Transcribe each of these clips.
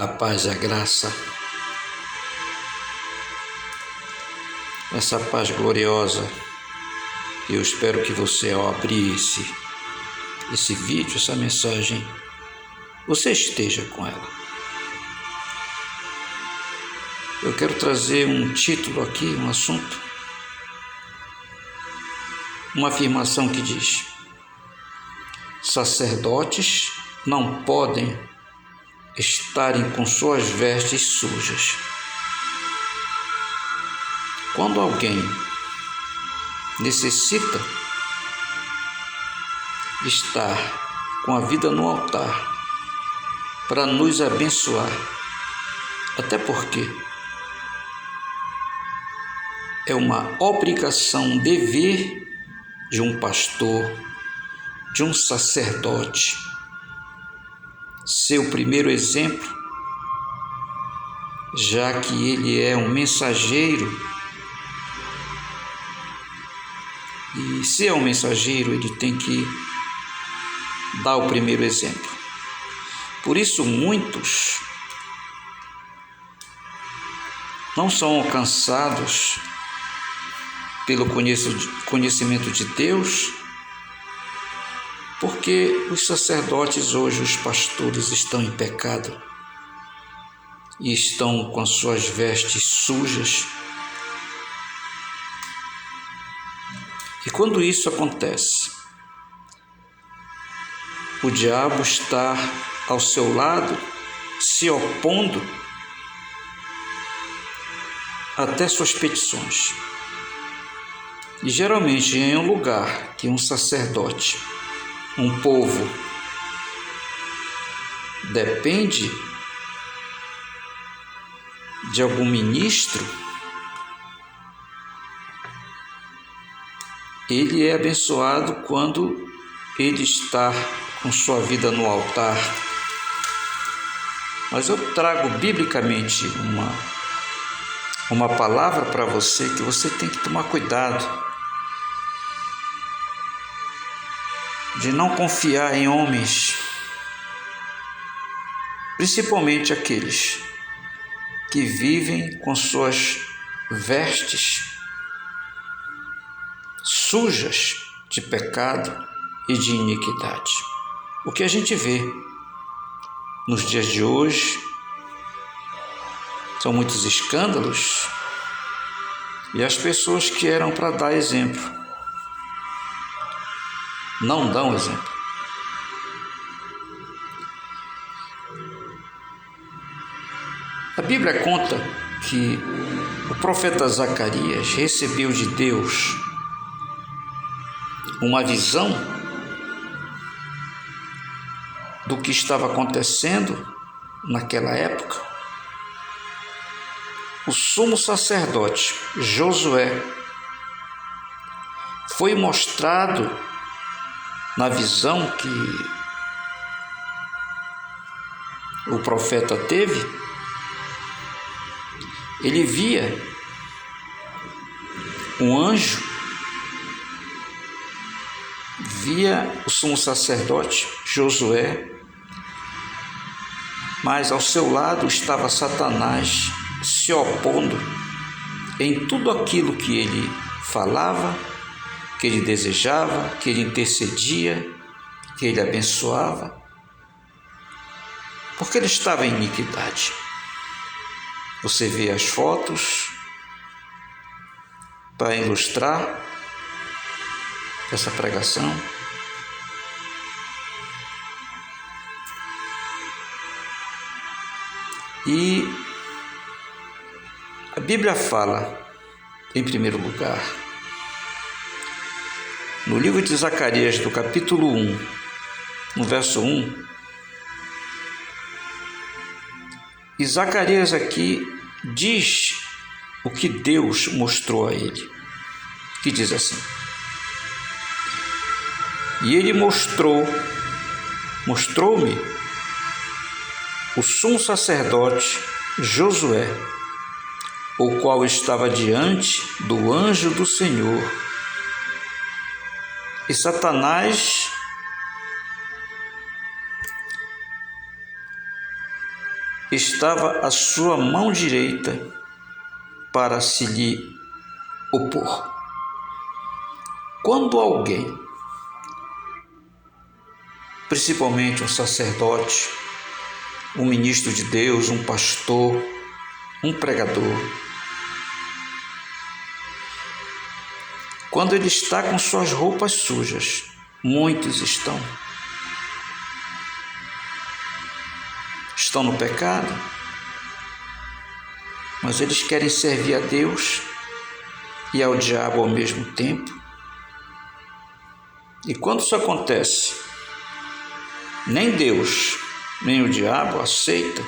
a paz e a graça, essa paz gloriosa. Eu espero que você, ao abrir esse vídeo, essa mensagem, você esteja com ela. Eu quero trazer um título aqui, um assunto, uma afirmação que diz: sacerdotes não podem estarem com suas vestes sujas. Quando alguém necessita estar com a vida no altar para nos abençoar, até porque é uma obrigação, um dever de um pastor, de um sacerdote, ser o primeiro exemplo, já que ele é um mensageiro. E se é um mensageiro, ele tem que dar o primeiro exemplo. Por isso, muitos não são alcançados pelo conhecimento de Deus, porque os sacerdotes hoje, os pastores, estão em pecado e estão com as suas vestes sujas. E quando isso acontece, o diabo está ao seu lado, se opondo até suas petições. E geralmente em um lugar que um sacerdote, um povo, depende de algum ministro, ele é abençoado quando ele está com sua vida no altar. Mas eu trago biblicamente uma palavra para você que você tem que tomar cuidado de não confiar em homens, principalmente aqueles que vivem com suas vestes sujas de pecado e de iniquidade. O que a gente vê nos dias de hoje são muitos escândalos, e as pessoas que eram para dar exemplo não dão exemplo. A Bíblia conta que o profeta Zacarias recebeu de Deus uma visão do que estava acontecendo naquela época. O sumo sacerdote Josué foi mostrado na visão que o profeta teve. Ele via um anjo, via o sumo sacerdote Josué, mas ao seu lado estava Satanás se opondo em tudo aquilo que ele falava, que ele desejava, que ele intercedia, que ele abençoava, porque ele estava em iniquidade. Você vê as fotos para ilustrar essa pregação. E a Bíblia fala, em primeiro lugar, no livro de Zacarias, do capítulo 1, no verso 1, e Zacarias aqui diz o que Deus mostrou a ele, que diz assim: e ele mostrou-me o sumo sacerdote Josué, o qual estava diante do anjo do Senhor, e Satanás estava à sua mão direita para se lhe opor. Quando alguém, principalmente um sacerdote, um ministro de Deus, um pastor, um pregador, quando ele está com suas roupas sujas, muitos estão no pecado, mas eles querem servir a Deus e ao diabo ao mesmo tempo. E quando isso acontece, nem Deus, nem o diabo aceita,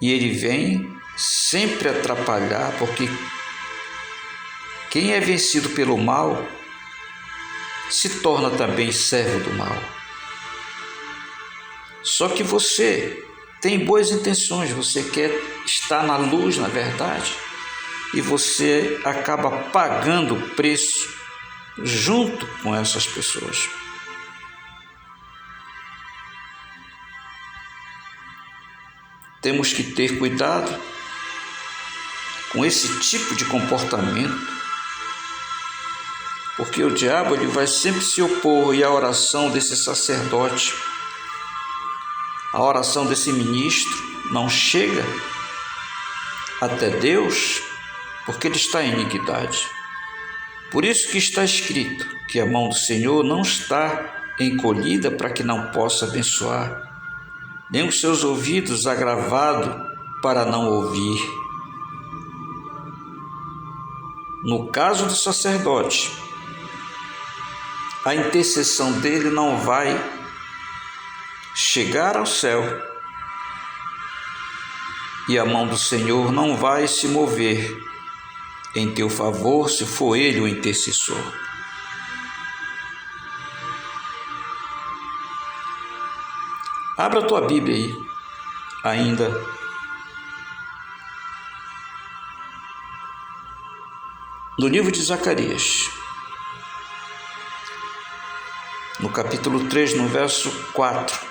e ele vem sempre atrapalhar, porque quem é vencido pelo mal se torna também servo do mal. Só que você tem boas intenções, você quer estar na luz, na verdade, e você acaba pagando o preço junto com essas pessoas. Temos que ter cuidado com esse tipo de comportamento, porque o diabo ele vai sempre se opor, e a oração desse sacerdote, a oração desse ministro não chega até Deus, porque ele está em iniquidade. Por isso que está escrito que a mão do Senhor não está encolhida para que não possa abençoar, nem os seus ouvidos agravados para não ouvir. No caso do sacerdote, a intercessão dele não vai chegar ao céu, e a mão do Senhor não vai se mover em teu favor se for ele o intercessor. Abra a tua Bíblia aí, ainda no livro de Zacarias, no capítulo 3, no verso 4.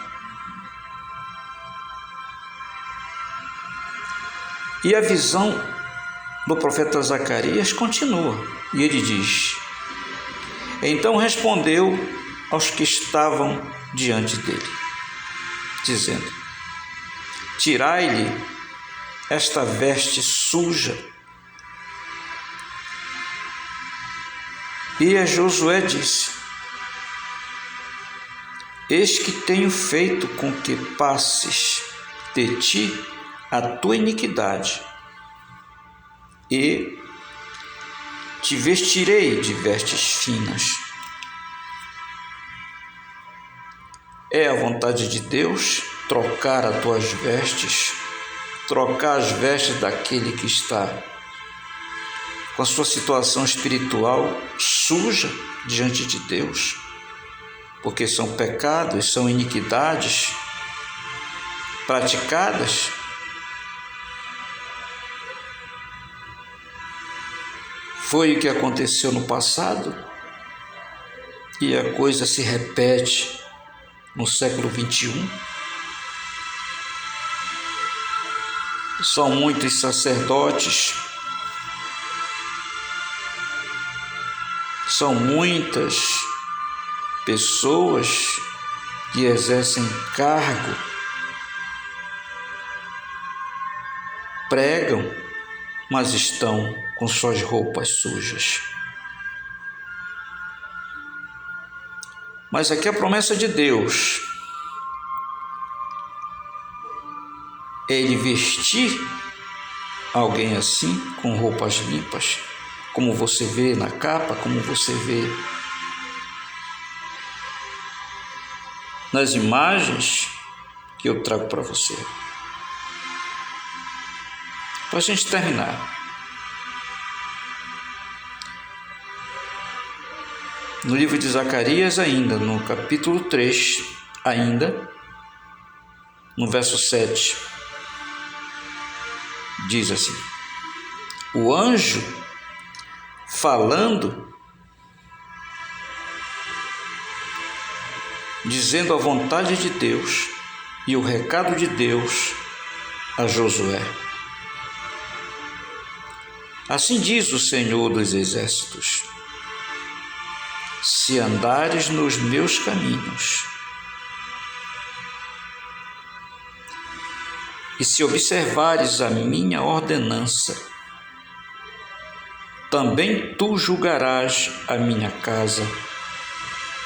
E a visão do profeta Zacarias continua, e ele diz: então respondeu aos que estavam diante dele, dizendo: tirai-lhe esta veste suja. E a Josué disse: eis que tenho feito com que passes de ti a tua iniquidade, e te vestirei de vestes finas. É a vontade de Deus trocar as tuas vestes, trocar as vestes daquele que está com a sua situação espiritual suja diante de Deus, porque são pecados, são iniquidades praticadas. Foi o que aconteceu no passado e a coisa se repete no século 21. São muitos sacerdotes, são muitas pessoas que exercem cargo, pregam, mas estão com suas roupas sujas. Mas aqui a promessa de Deus é Ele vestir alguém assim, com roupas limpas, como você vê na capa, como você vê nas imagens que eu trago para você. Para a gente terminar, no livro de Zacarias, ainda no capítulo 3, ainda no verso 7, diz assim: o anjo falando, dizendo a vontade de Deus, e o recado de Deus a Josué. Assim diz o Senhor dos Exércitos: se andares nos meus caminhos e se observares a minha ordenança, também tu julgarás a minha casa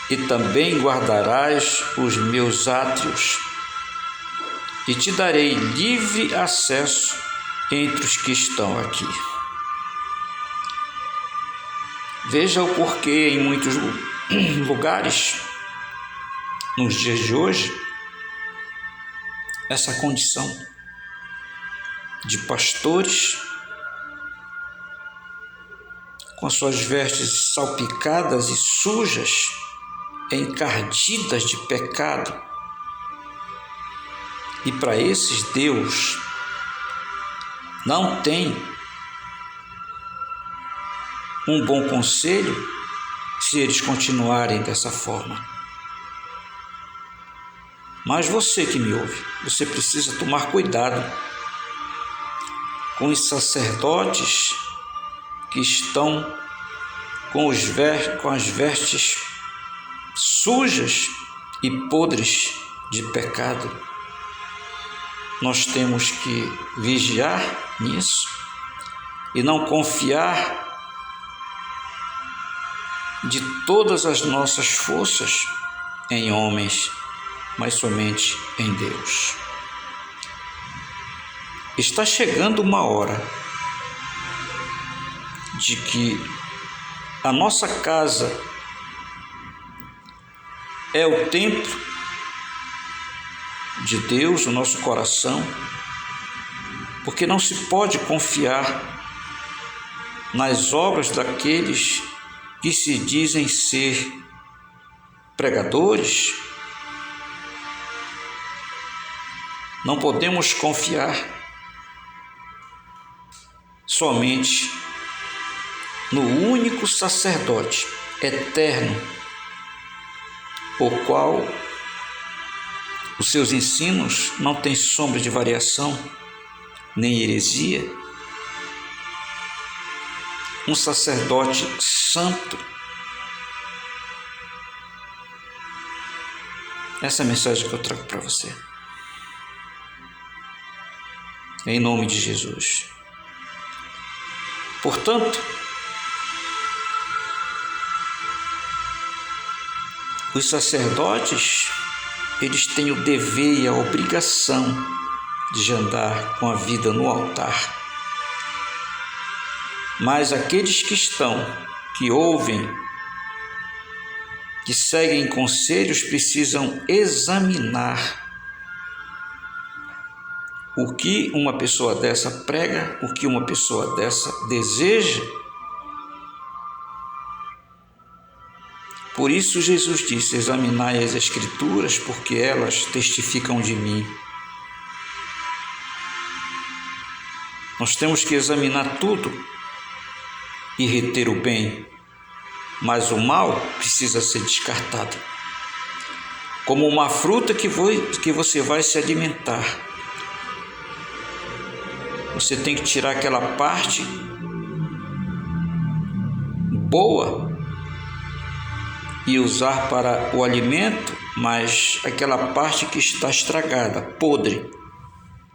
e também guardarás os meus átrios, e te darei livre acesso entre os que estão aqui. Veja o porquê em muitos lugares, nos dias de hoje, essa condição de pastores com suas vestes salpicadas e sujas, encardidas de pecado. E para esses, Deus não tem um bom conselho se eles continuarem dessa forma. Mas você que me ouve, você precisa tomar cuidado com os sacerdotes que estão com as vestes sujas e podres de pecado. Nós temos que vigiar nisso e não confiar de todas as nossas forças em homens, mas somente em Deus. Está chegando uma hora de que a nossa casa é o templo de Deus, o nosso coração, porque não se pode confiar nas obras daqueles que se dizem ser pregadores. Não podemos confiar somente no único sacerdote eterno, o qual os seus ensinos não têm sombra de variação, nem heresia. Um sacerdote santo. Essa é a mensagem que eu trago para você. Em nome de Jesus. Portanto, os sacerdotes, eles têm o dever e a obrigação de andar com a vida no altar. Mas aqueles que ouvem, que seguem conselhos, precisam examinar o que uma pessoa dessa prega, o que uma pessoa dessa deseja. Por isso Jesus disse: examinai as Escrituras, porque elas testificam de mim. Nós temos que examinar tudo e reter o bem, mas o mal precisa ser descartado. Como uma fruta que você vai se alimentar, você tem que tirar aquela parte boa e usar para o alimento, mas aquela parte que está estragada, podre,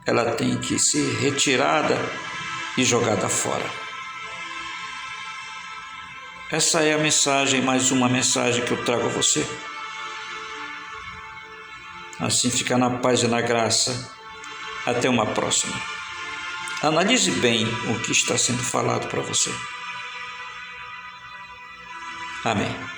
ela tem que ser retirada e jogada fora. Essa é a mensagem, mais uma mensagem que eu trago a você. Assim fica na paz e na graça. Até uma próxima. Analise bem o que está sendo falado para você. Amém.